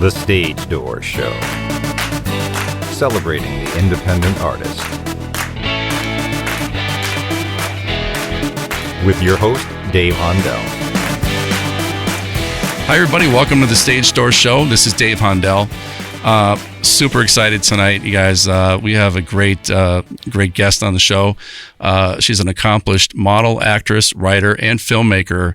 The Stage Door Show, celebrating the independent artist. With your host, Dave Hondel. Hi, everybody. Welcome to The Stage Door Show. This is Dave Hondel. Super excited tonight, you guys. We have a great guest on the show. She's an accomplished model, actress, writer, and filmmaker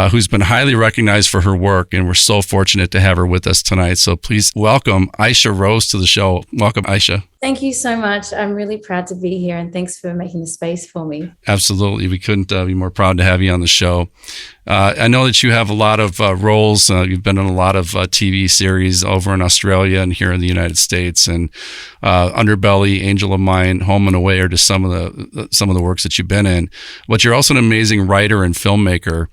who's been highly recognized for her work, and we're so fortunate to have her with us tonight. So please welcome Ayeshah Rose to the show. Welcome, Ayeshah. Thank you so much. I'm really proud to be here, and thanks for making the space for me. Absolutely. We couldn't be more proud to have you on the show. I know that you have a lot of roles. You've been in a lot of TV series over in Australia and here in the United States, and Underbelly, Angel of Mine, Home and Away are just some of the works that you've been in. But you're also an amazing writer and filmmaker.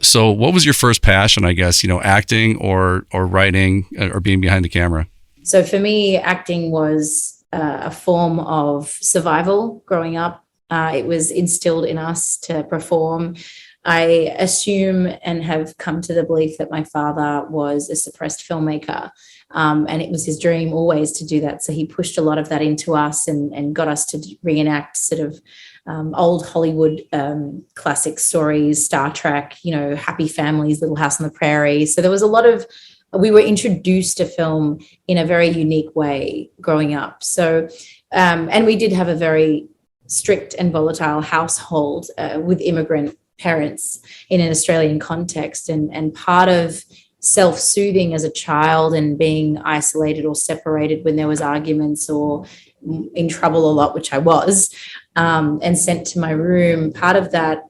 So what was your first passion, I guess, acting or writing or being behind the camera? So for me, acting was a form of survival growing up. It was instilled in us to perform. I assume and have come to the belief that my father was a suppressed filmmaker, and it was his dream always to do that. So he pushed a lot of that into us and got us to reenact sort of old Hollywood classic stories, Star Trek, Happy Families, Little House on the Prairie. So there was a lot of, we were introduced to film in a very unique way growing up. So, and we did have a very strict and volatile household with immigrant parents in an Australian context. And part of self-soothing as a child and being isolated or separated when there was arguments or in trouble a lot, which I was, and sent to my room, part of that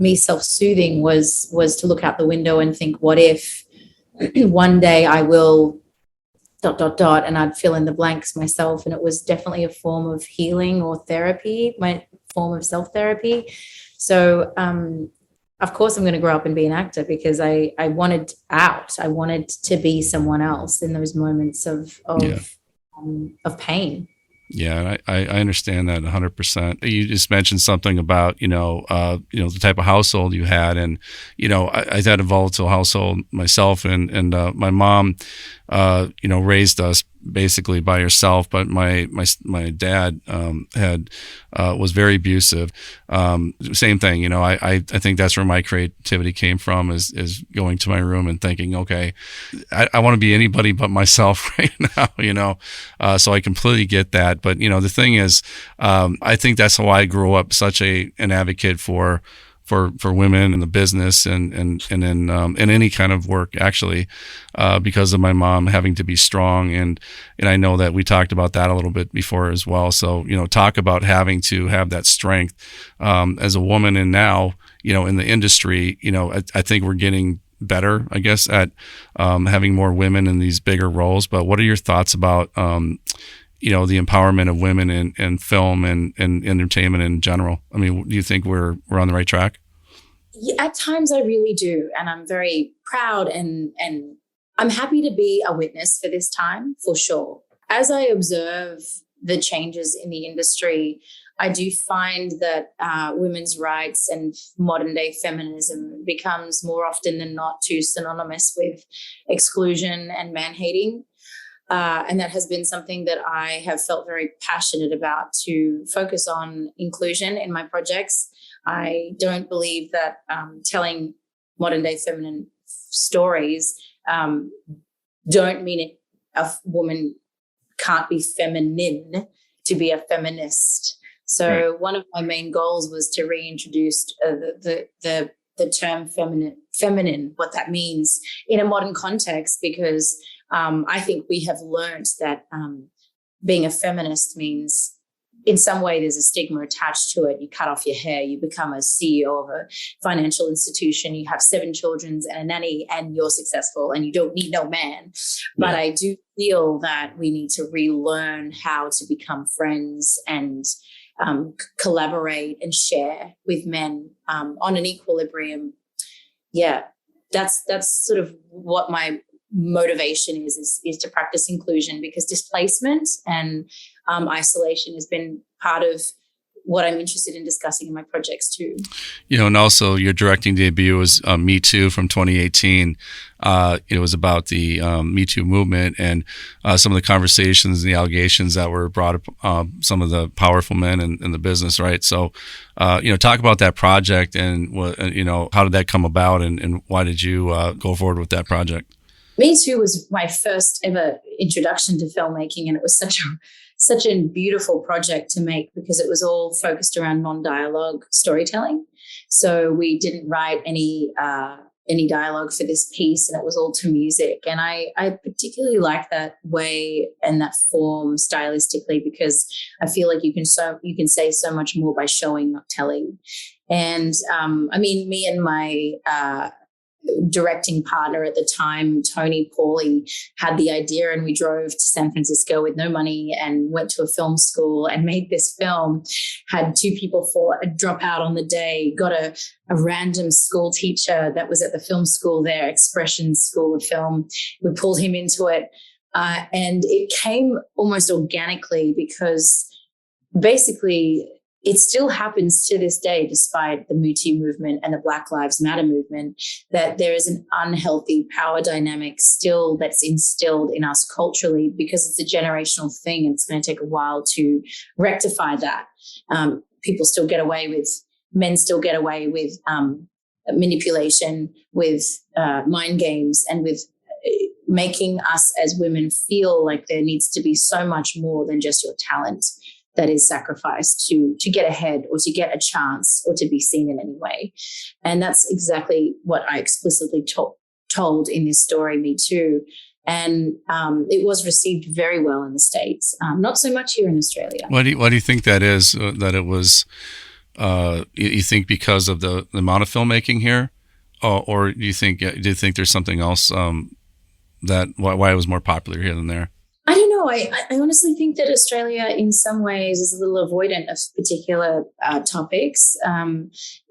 me self-soothing was to look out the window and think, what if one day I will ... and I'd fill in the blanks myself. And it was definitely a form of healing or therapy, my form of self-therapy. So of course I'm going to grow up and be an actor because I wanted out. I wanted to be someone else in those moments of pain. Yeah, I understand that 100%. You just mentioned something about, the type of household you had. And, I had a volatile household myself, and my mom, raised us basically by herself. But my dad was very abusive. Same thing, I think that's where my creativity came from is going to my room and thinking, okay, I want to be anybody but myself right now, so I completely get that. But, the thing is, I think that's how I grew up, such an advocate for women in the business and in any kind of work, actually, because of my mom having to be strong. And I know that we talked about that a little bit before as well. So, talk about having to have that strength as a woman. And now, in the industry, I think we're getting better, I guess, at having more women in these bigger roles. But what are your thoughts about the empowerment of women in film and entertainment in general? I mean, do you think we're on the right track? Yeah, at times I really do. And I'm very proud and I'm happy to be a witness for this time, for sure. As I observe the changes in the industry, I do find that women's rights and modern day feminism becomes more often than not too synonymous with exclusion and man-hating. And that has been something that I have felt very passionate about, to focus on inclusion in my projects. I don't believe that telling modern day feminine stories don't mean a woman can't be feminine to be a feminist. So One of my main goals was to reintroduce the term feminine, what that means in a modern context, because I think we have learned that being a feminist means, in some way, there's a stigma attached to it. You cut off your hair, you become a CEO of a financial institution, you have 7 children and a nanny, and you're successful and you don't need no man. But I do feel that we need to relearn how to become friends and collaborate and share with men on an equilibrium. Yeah, that's sort of what my motivation is to practice inclusion, because displacement and isolation has been part of what I'm interested in discussing in my projects too. And also your directing debut was Me Too from 2018. It was about the Me Too movement and some of the conversations and the allegations that were brought up, some of the powerful men in the business, right? So, talk about that project and how did that come about and why did you go forward with that project? Me Too was my first ever introduction to filmmaking, and it was such a beautiful project to make because it was all focused around non-dialogue storytelling. So we didn't write any dialogue for this piece, and it was all to music. And I particularly like that way and that form stylistically because I feel like you can say so much more by showing, not telling. And me and my directing partner at the time, Tony Pauly, had the idea, and we drove to San Francisco with no money and went to a film school and made this film. Had 2 people drop out on the day, got a random school teacher that was at the film school there, Expression School of Film. We pulled him into it, and it came almost organically because basically it still happens to this day, despite the Me Too movement and the Black Lives Matter movement, that there is an unhealthy power dynamic still that's instilled in us culturally because it's a generational thing and it's going to take a while to rectify that. Men still get away with manipulation, with mind games, and with making us as women feel like there needs to be so much more than just your talent that is sacrificed to get ahead or to get a chance or to be seen in any way. And that's exactly what I explicitly told in this story, Me Too. And it was received very well in the States, not so much here in Australia. Why do you think that is, that it was, you think because of the amount of filmmaking here? Or do you think there's something else why it was more popular here than there? I don't know. I honestly think that Australia in some ways is a little avoidant of particular topics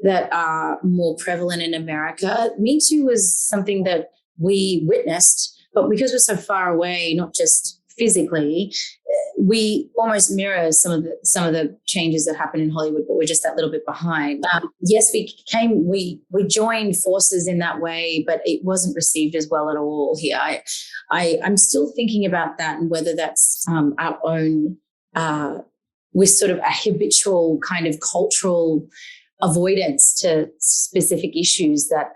that are more prevalent in America. Me Too was something that we witnessed, but because we're so far away, not just physically, we almost mirror some of the changes that happen in Hollywood, but we're just that little bit behind. Yes, we joined forces in that way, but it wasn't received as well at all here. I'm still thinking about that and whether that's our own, with sort of a habitual kind of cultural avoidance to specific issues that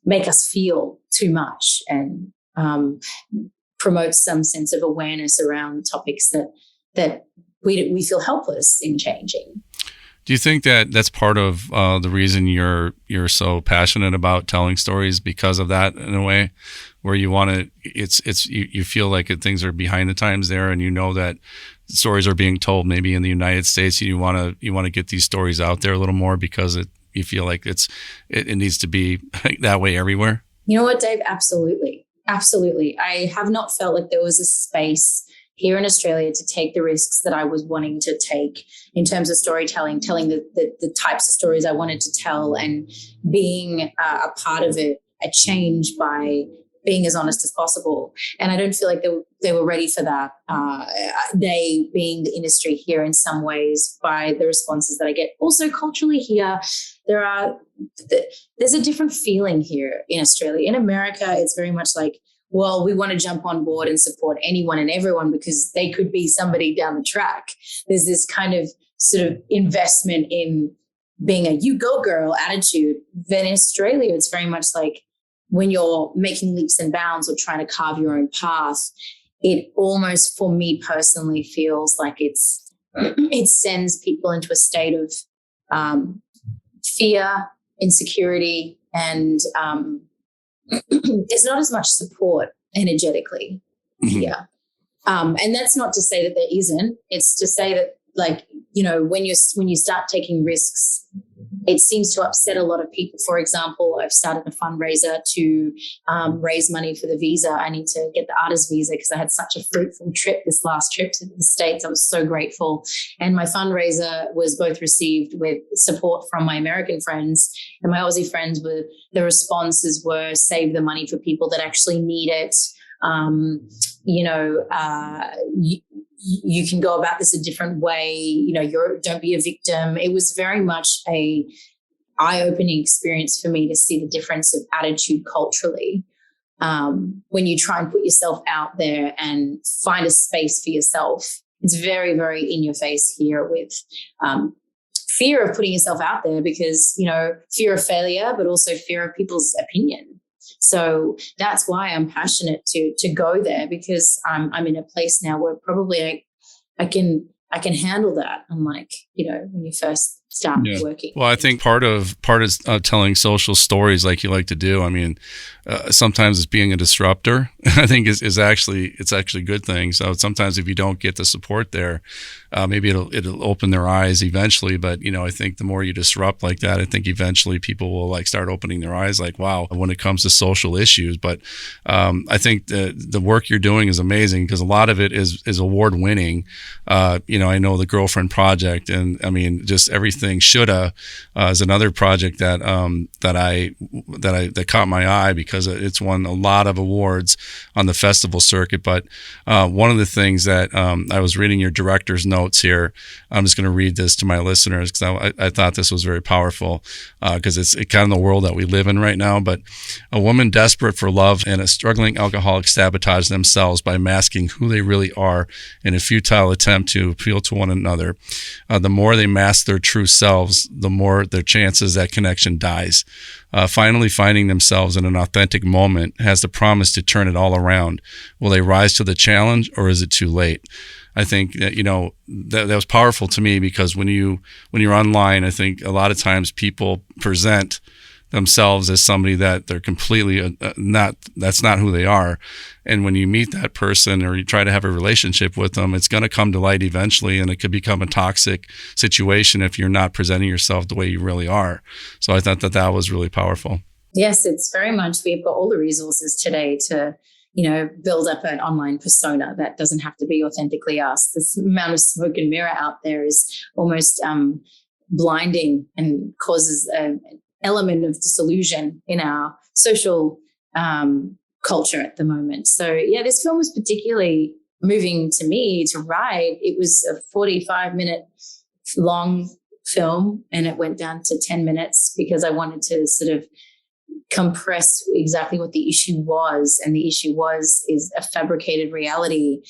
make us feel too much and promote some sense of awareness around topics that we feel helpless in changing. Do you think that that's part of the reason you're so passionate about telling stories because of that, in a way, where you want to? You feel like things are behind the times there, and you know that stories are being told maybe in the United States. And you want to get these stories out there a little more because you feel like it needs to be that way everywhere. You know what, Dave? Absolutely. I have not felt like there was a space here in Australia to take the risks that I was wanting to take in terms of storytelling, telling the types of stories I wanted to tell, and being a part of it, a change by being as honest as possible. And I don't feel like they were ready for that. They being the industry here in some ways, by the responses that I get. Also culturally here, there's a different feeling here in Australia. In America, it's very much like, well, we want to jump on board and support anyone and everyone because they could be somebody down the track. There's this kind of sort of investment in being a you go girl attitude. Then in Australia, it's very much like when you're making leaps and bounds or trying to carve your own path, it almost, for me personally, feels like it sends people into a state of fear, insecurity, and there's not as much support energetically here. And that's not to say that there isn't. It's to say that, like, you know, when you start taking risks, it seems to upset a lot of people. For example, I've started a fundraiser to raise money for the visa. I need to get the artist visa because I had such a fruitful trip, this last trip to the States. I was so grateful. And my fundraiser was both received with support from my American friends and my Aussie friends. The responses were save the money for people that actually need it. you can go about this a different way. Don't be a victim. It was very much a eye-opening experience for me to see the difference of attitude culturally. When you try and put yourself out there and find a space for yourself, it's very, very in your face here with fear of putting yourself out there because, fear of failure, but also fear of people's opinion. So that's why I'm passionate to go there, because I'm in a place now where probably I can handle that. Unlike, when you first start working. Well, I think part of telling social stories like you like to do. I mean, sometimes it's being a disruptor. I think it's actually a good thing. So sometimes if you don't get the support there, maybe it'll open their eyes eventually. But I think the more you disrupt like that, I think eventually people will like start opening their eyes. Like, wow, when it comes to social issues. But I think the work you're doing is amazing because a lot of it is award winning. I know the Girlfriend Project, and I mean just everything. Shoulda is another project that caught my eye because it's won a lot of awards on the festival circuit. But one of the things that I was reading your director's notes here, I'm just going to read this to my listeners because I thought this was very powerful because it's kind of the world that we live in right now. But a woman desperate for love and a struggling alcoholic sabotage themselves by masking who they really are in a futile attempt to appeal to one another. The more they mask their true selves, the more their chances that connection dies. Finally finding themselves in an authentic moment has the promise to turn it all around. Will they rise to the challenge or is it too late? I think that, that was powerful to me because when you're online, I think a lot of times people present themselves as somebody that they're completely that's not who they are. And when you meet that person or you try to have a relationship with them, it's going to come to light eventually, and it could become a toxic situation if you're not presenting yourself the way you really are. So I thought that was really powerful. Yes, it's very much, we've got all the resources today to build up an online persona that doesn't have to be authentically us. This amount of smoke and mirror out there is almost blinding and causes an element of disillusion in our social culture at the moment. So this film was particularly moving to me to write. It was a 45-minute long film and it went down to 10 minutes because I wanted to sort of compress exactly what the issue was. And the issue is a fabricated reality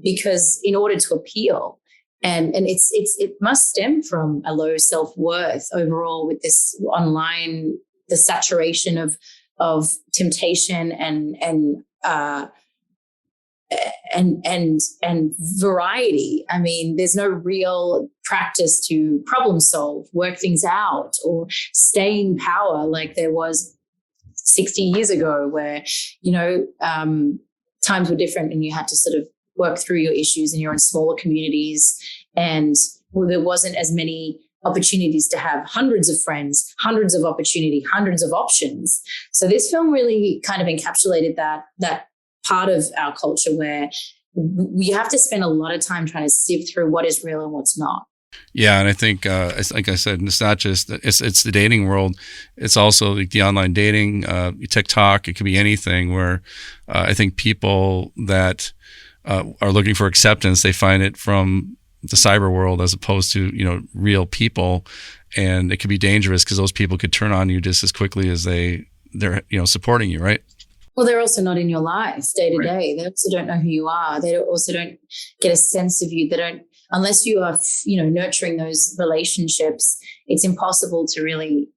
because in order to appeal, and it must stem from a low self-worth overall with this online, the saturation of temptation and variety. I mean, there's no real practice to problem solve, work things out, or stay in power like there was 60 years ago where, times were different and you had to sort of work through your issues and you're in smaller communities and there wasn't as many opportunities to have hundreds of friends, hundreds of opportunity, hundreds of options. So this film really kind of encapsulated that part of our culture where we have to spend a lot of time trying to sift through what is real and what's not. Yeah, and I think, like I said, it's not just it's the dating world. It's also like the online dating, TikTok. It could be anything. Where I think people that are looking for acceptance, they find it from the cyber world as opposed to real people, and it could be dangerous because those people could turn on you just as quickly as they're supporting you, right? Well, they're also not in your life day to day. They also don't know who you are. They also don't get a sense of you. They don't, unless you are, nurturing those relationships. It's impossible to really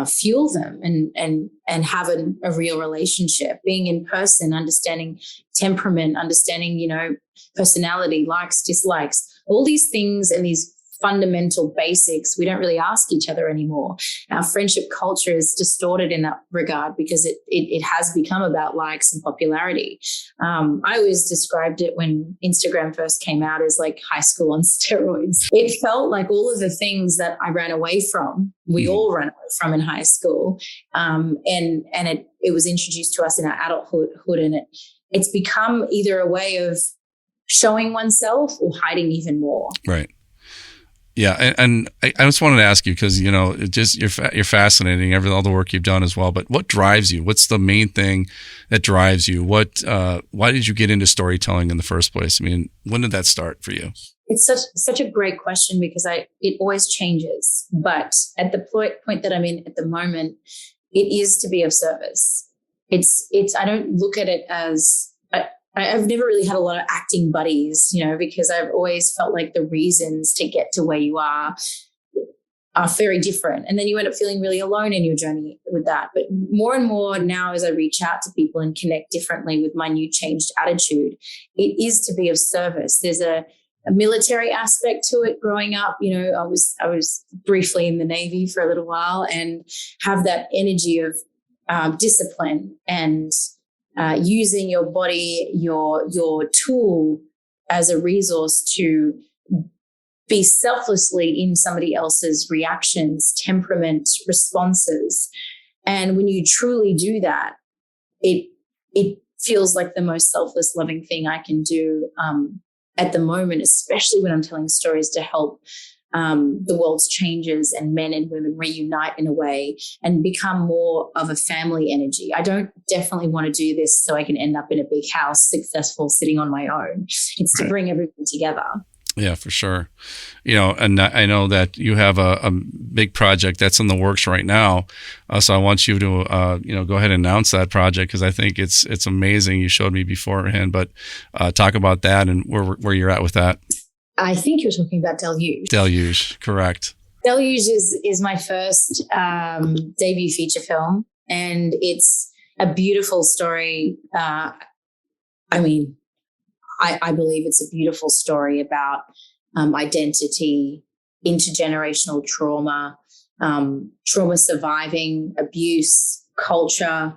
fuel them and have a real relationship. Being in person, understanding temperament, understanding personality, likes, dislikes, all these things and these fundamental basics, we don't really ask each other anymore. Our friendship culture is distorted in that regard because it has become about likes and popularity. I always described it when Instagram first came out as like high school on steroids. It felt like all of the things that I ran away from, we all ran away from in high school. And it was introduced to us in our adulthood, and it's become either a way of showing oneself or hiding even more. Right. Yeah, and I just wanted to ask you because it just you're fascinating, all the work you've done as well. But what drives you? What's the main thing that drives you? Why did you get into storytelling in the first place? I mean, when did that start for you? It's such a great question because it always changes. But at the point that I'm in at the moment, it is to be of service. It's I don't look at it as I've never really had a lot of acting buddies, because I've always felt like the reasons to get to where you are very different. And then you end up feeling really alone in your journey with that. But more and more now, as I reach out to people and connect differently with my new changed attitude, it is to be of service. There's a military aspect to it growing up. I was briefly in the Navy for a little while and have that energy of discipline and using your body, your tool as a resource to be selflessly in somebody else's reactions, temperament, responses. And when you truly do that, it feels like the most selfless, loving thing I can do at the moment, especially when I'm telling stories to help the world's changes and men and women reunite in a way and become more of a family energy. I don't definitely want to do this so I can end up in a big house, successful, sitting on my own. It's to bring everyone together. Yeah, for sure. And I know that you have a big project that's in the works right now. So I want you to, go ahead and announce that project because I think it's amazing. You showed me beforehand, but talk about that and where you're at with that. I think you're talking about Deluge. Deluge, correct. Deluge is my first debut feature film, and it's a beautiful story. I believe it's a beautiful story about identity, intergenerational trauma, trauma surviving, abuse, culture,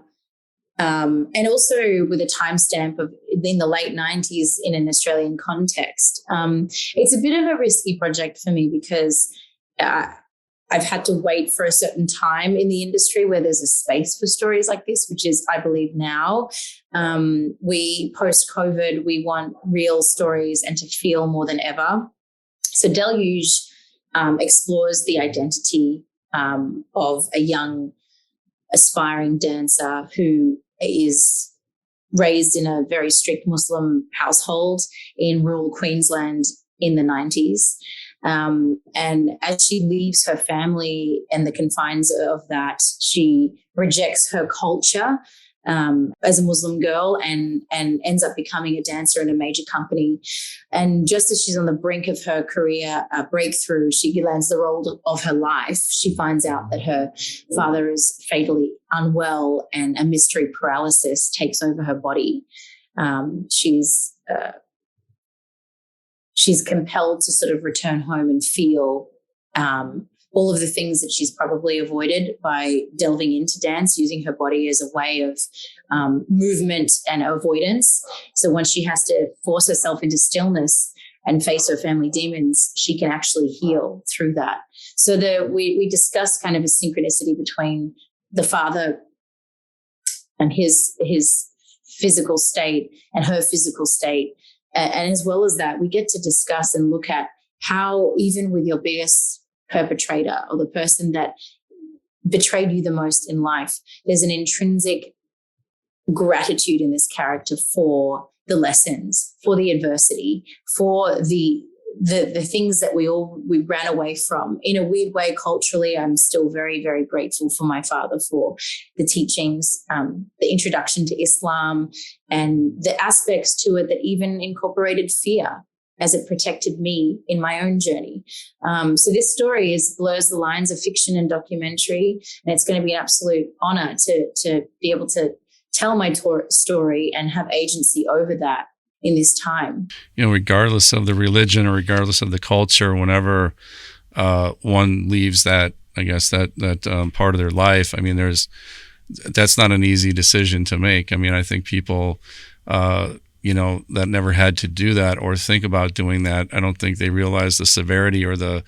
and also with a timestamp of in the late 90s in an Australian context. It's a bit of a risky project for me because I've had to wait for a certain time in the industry where there's a space for stories like this, which is, I believe, now. We post-COVID, we want real stories and to feel more than ever. So Deluge explores the identity of a young aspiring dancer who is raised in a very strict Muslim household in rural Queensland in the 90s. And as she leaves her family and the confines of that, she rejects her culture as a Muslim girl and ends up becoming a dancer in a major company. And just as she's on the brink of her career breakthrough, she lands the role of her life. She finds out that her father is fatally unwell and a mystery paralysis takes over her body. She's compelled to sort of return home and feel all of the things that she's probably avoided by delving into dance, using her body as a way of movement and avoidance. So once she has to force herself into stillness and face her family demons, she can actually heal through that. So we discuss kind of a synchronicity between the father and his physical state and her physical state. And as well as that, we get to discuss and look at how even with your biggest perpetrator or the person that betrayed you the most in life, there's an intrinsic gratitude in this character for the lessons, for the adversity, for the things that we ran away from. In a weird way, culturally, I'm still very, very grateful for my father for the teachings, the introduction to Islam, and the aspects to it that even incorporated fear as it protected me in my own journey. So this story blurs the lines of fiction and documentary, and it's going to be an absolute honor to be able to tell my story and have agency over that in this time. Regardless of the religion or regardless of the culture, whenever one leaves that, I guess that part of their life, I mean, that's not an easy decision to make. I mean, I think people, that never had to do that or think about doing that, I don't think they realize the severity or the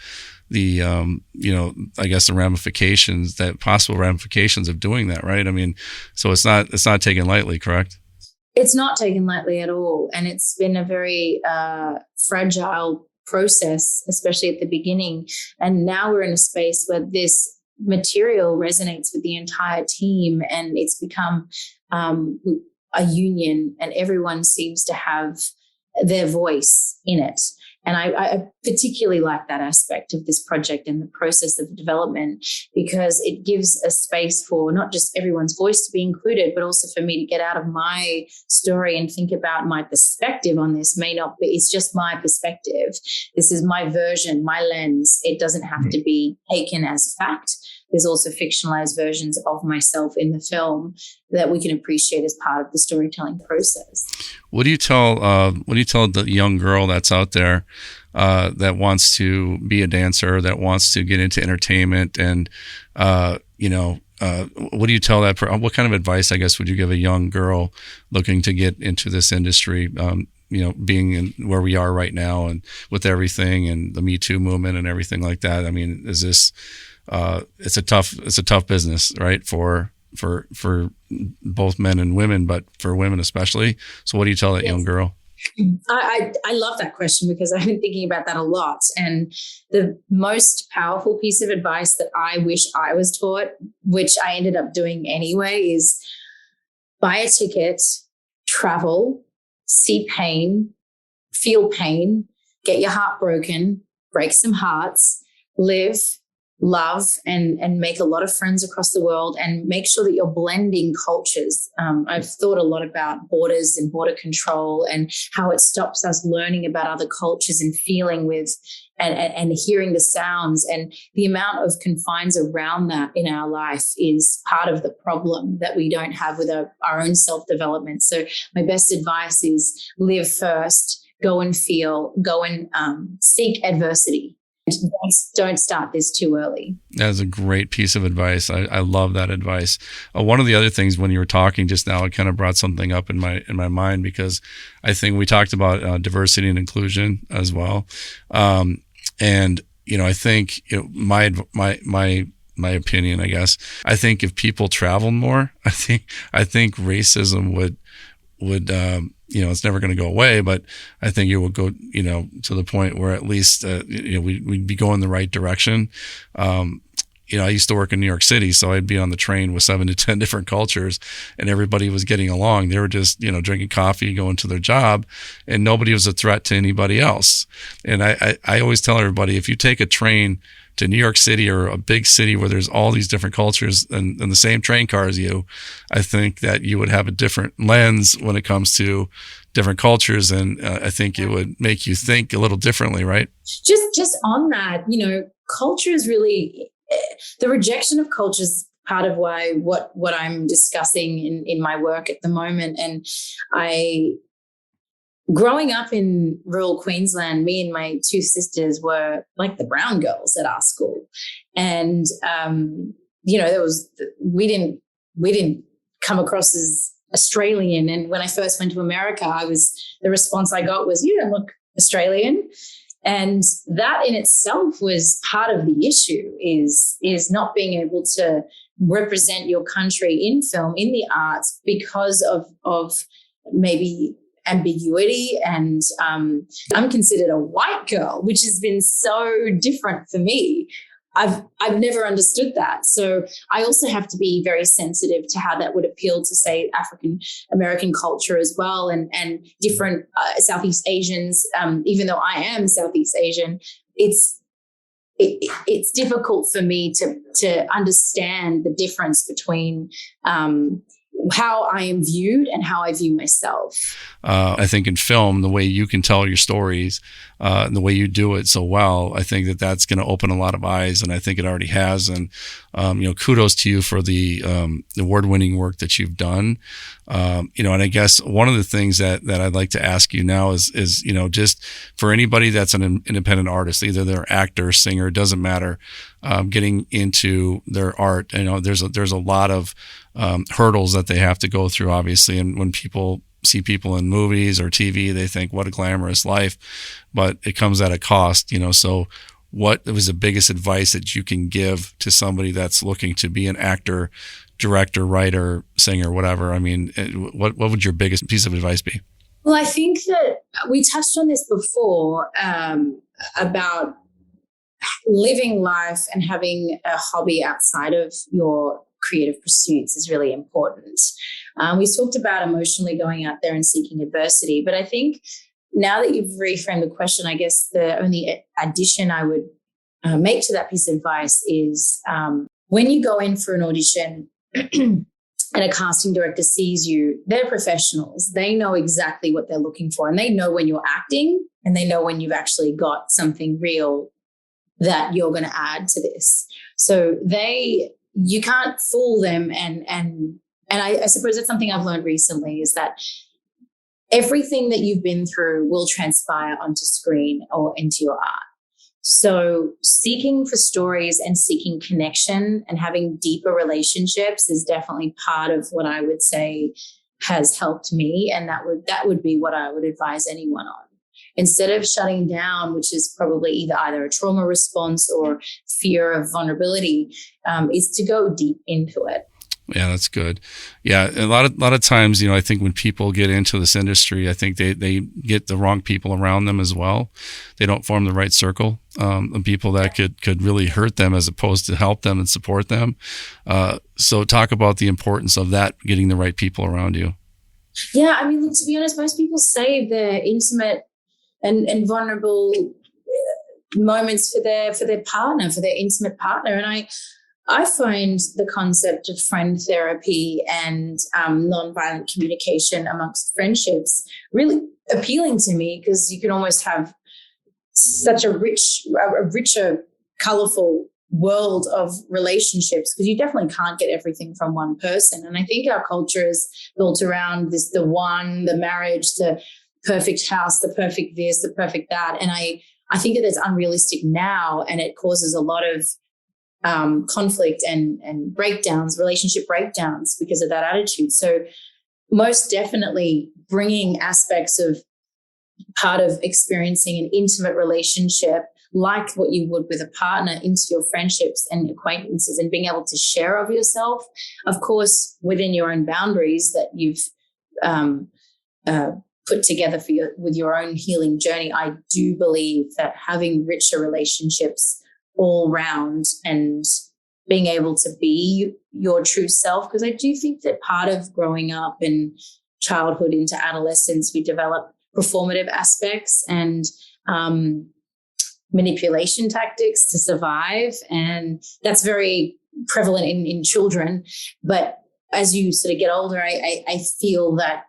I guess the possible ramifications of doing that, right? I mean, so it's not taken lightly, correct? It's not taken lightly at all. And it's been a very fragile process, especially at the beginning. And now we're in a space where this material resonates with the entire team, and it's become a union, and everyone seems to have their voice in it. And I particularly like that aspect of this project and the process of development, because it gives a space for not just everyone's voice to be included, but also for me to get out of my story and think about my perspective on this. May not be, it's just my perspective. This is my version, my lens. It doesn't have to be taken as fact. There's also fictionalized versions of myself in the film that we can appreciate as part of the storytelling process. What do you tell the young girl that's out there that wants to be a dancer, that wants to get into entertainment, and what do you tell that? What kind of advice, I guess, would you give a young girl looking to get into this industry? Being in where we are right now, and with everything, and the Me Too movement, and everything like that. I mean, is this? It's a tough business, right? For both men and women, but for women especially. So what do you tell that young girl? I love that question, because I've been thinking about that a lot. And the most powerful piece of advice that I wish I was taught, which I ended up doing anyway, is buy a ticket, travel, see pain, feel pain, get your heart broken, break some hearts, live, love, and make a lot of friends across the world, and make sure that you're blending cultures. I've thought a lot about borders and border control, and how it stops us learning about other cultures and feeling with and hearing the sounds, and the amount of confines around that in our life is part of the problem that we don't have with our own self-development. So my best advice is live first, go and feel, go and seek adversity. Don't start this too early. That is a great piece of advice. I love that advice. One of the other things, when you were talking just now, it kind of brought something up in my mind, because I think we talked about diversity and inclusion as well. And I think my opinion, I guess, I think if people traveled more, I think racism would it's never going to go away, but I think it will go, to the point where at least, we'd be going the right direction. I used to work in New York City, so I'd be on the train with 7 to 10 different cultures, and everybody was getting along. They were just, drinking coffee, going to their job, and nobody was a threat to anybody else. And I always tell everybody, if you take a train to New York City or a big city where there's all these different cultures and the same train car as you, I think that you would have a different lens when it comes to different cultures. And I think it would make you think a little differently, right? Just on that, culture is really, the rejection of culture is part of what I'm discussing in my work at the moment. And growing up in rural Queensland, me and my 2 sisters were like the brown girls at our school. And, we didn't come across as Australian. And when I first went to America, the response I got was, "You don't look Australian." And that in itself was part of the issue, is not being able to represent your country in film, in the arts, because of maybe ambiguity. And I'm considered a white girl, which has been so different for me. I've never understood that. So I also have to be very sensitive to how that would appeal to, say, African American culture as well, and different Southeast Asians. Even though I am Southeast Asian, it's difficult for me to understand the difference between how I am viewed and how I view myself. I think in film, the way you can tell your stories, and the way you do it so well, I think that's going to open a lot of eyes, and I think it already has. And kudos to you for the award-winning work that you've done. And I guess one of the things that I'd like to ask you now is just for anybody that's an independent artist, either they're actor, singer, doesn't matter, getting into their art. There's a lot of hurdles that they have to go through, obviously. And when people see people in movies or TV, they think, what a glamorous life, but it comes at a cost, So what was the biggest advice that you can give to somebody that's looking to be an actor, director, writer, singer, whatever? I mean, what would your biggest piece of advice be? Well, I think that we touched on this before about living life and having a hobby outside of your creative pursuits is really important. We talked about emotionally going out there and seeking adversity, but I think now that you've reframed the question, I guess the only addition I would make to that piece of advice is when you go in for an audition and a casting director sees you, they're professionals. They know exactly what they're looking for, and they know when you're acting, and they know when you've actually got something real that you're going to add to this. So you can't fool them. And I suppose that's something I've learned recently, is that everything that you've been through will transpire onto screen or into your art. So seeking for stories and seeking connection and having deeper relationships is definitely part of what I would say has helped me. And that would be what I would advise anyone on. Instead of shutting down, which is probably either a trauma response or fear of vulnerability, is to go deep into it. Yeah, that's good. Yeah, a lot of times, I think when people get into this industry, I think they get the wrong people around them as well. They don't form the right circle of people that could really hurt them as opposed to help them and support them. So talk about the importance of that, getting the right people around you. Yeah, I mean, look, to be honest, most people save their intimate and vulnerable moments for their partner, for their intimate partner. And I find the concept of friend therapy and nonviolent communication amongst friendships really appealing to me, because you can almost have such a richer, colorful world of relationships, because you definitely can't get everything from one person. And I think our culture is built around the marriage, the perfect house, the perfect this, the perfect that. And I think that it's unrealistic now, and it causes a lot of conflict and relationship breakdowns because of that attitude. So most definitely bringing aspects of part of experiencing an intimate relationship, like what you would with a partner, into your friendships and acquaintances, and being able to share of yourself, of course, within your own boundaries that you've put together with your own healing journey. I do believe that having richer relationships all round and being able to be your true self, because I do think that part of growing up in childhood into adolescence, we develop performative aspects and manipulation tactics to survive. And that's very prevalent in children. But as you sort of get older, I feel that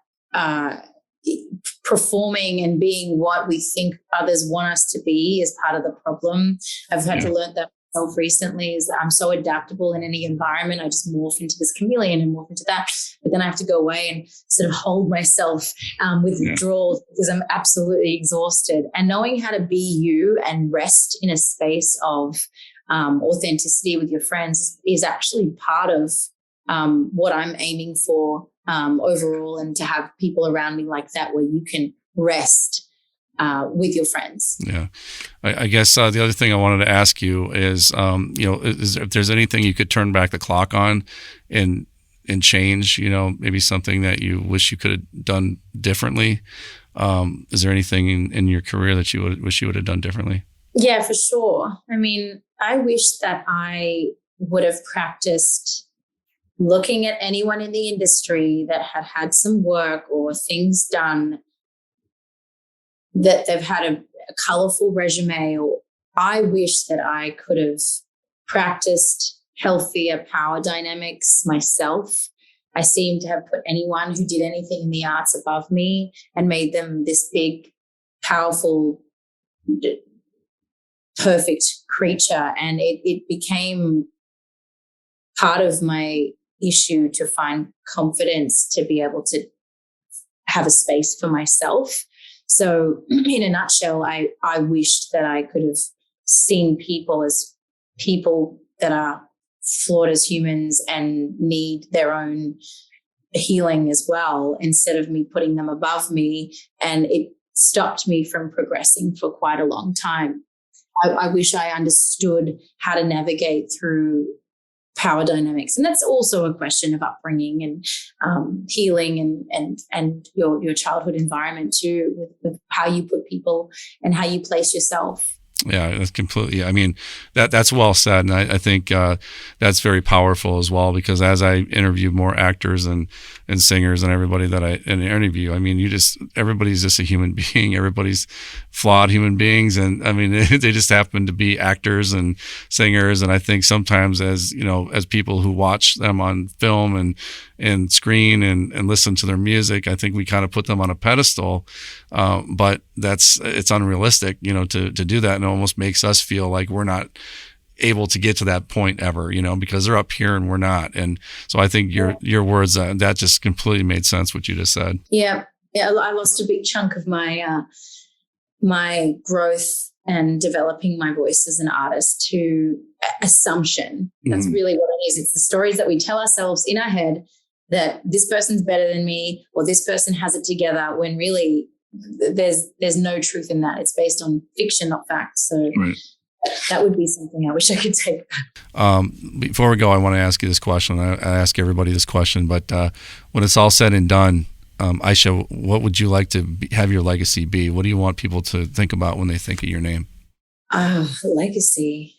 performing and being what we think others want us to be is part of the problem. I've had to learn that myself recently, is that I'm so adaptable in any environment. I just morph into this chameleon and morph into that. But then I have to go away and sort of hold myself with withdrawals, because I'm absolutely exhausted. And knowing how to be you and rest in a space of authenticity with your friends is actually part of what I'm aiming for overall, and to have people around me like that, where you can rest with your friends. Yeah. I guess the other thing I wanted to ask you is, is if there's anything you could turn back the clock on and change, maybe something that you wish you could have done differently. Is there anything in your career that you wish you would have done differently? Yeah, for sure. I mean, I wish that I would have practiced looking at anyone in the industry that had some work or things done, that they've had a colorful resume, or I wish that I could have practiced healthier power dynamics myself. I seem to have put anyone who did anything in the arts above me and made them this big, powerful, perfect creature. And it became part of my issue to find confidence to be able to have a space for myself. So in a nutshell, I wished that I could have seen people as people that are flawed as humans and need their own healing as well, instead of me putting them above me. And it stopped me from progressing for quite a long time. I wish I understood how to navigate through power dynamics. And that's also a question of upbringing and healing and your childhood environment too, with how you put people and how you place yourself. Yeah, that's completely. I mean, that's well said, and I think that's very powerful as well. Because as I interview more actors and singers and everybody that I interview, I mean, everybody's just a human being. Everybody's flawed human beings, and I mean, they just happen to be actors and singers. And I think sometimes, as people who watch them on film and screen and listen to their music, I think we kind of put them on a pedestal, but it's unrealistic, to do that, and it almost makes us feel like we're not able to get to that point ever, because they're up here and we're not. And so I think your words, that just completely made sense what you just said. Yeah, I lost a big chunk of my my growth and developing my voice as an artist to assumption. That's really what it is. It's the stories that we tell ourselves in our head that this person's better than me or this person has it together, when really there's no truth in that. It's based on fiction, not fact. So that would be something I wish I could take back. Before we go, I want to ask you this question. I ask everybody this question, but when it's all said and done, Ayeshah, what would you like to have your legacy be? What do you want people to think about when they think of your name? Legacy.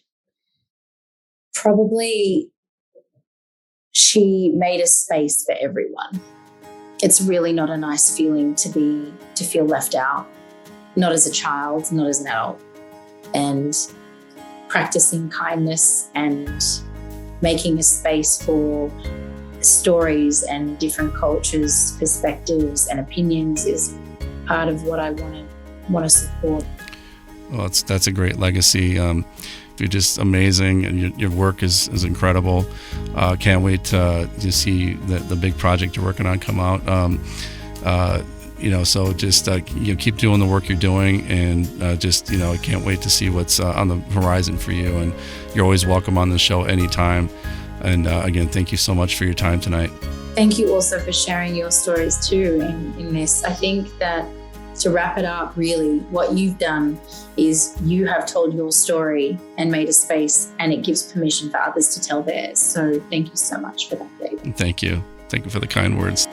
Probably she made a space for everyone. It's really not a nice feeling to feel left out, not as a child, not as an adult. And practicing kindness and making a space for stories and different cultures, perspectives and opinions is part of what I want to support. Well, that's a great legacy. You're just amazing, and your work is incredible. Can't wait to see the big project you're working on come out. So just keep doing the work you're doing, and I can't wait to see what's on the horizon for you. And you're always welcome on the show anytime. And again, thank you so much for your time tonight. Thank you also for sharing your stories too in this. I think that to wrap it up, really, what you've done is you have told your story and made a space, and it gives permission for others to tell theirs. So thank you so much for that, Dave. Thank you. Thank you for the kind words.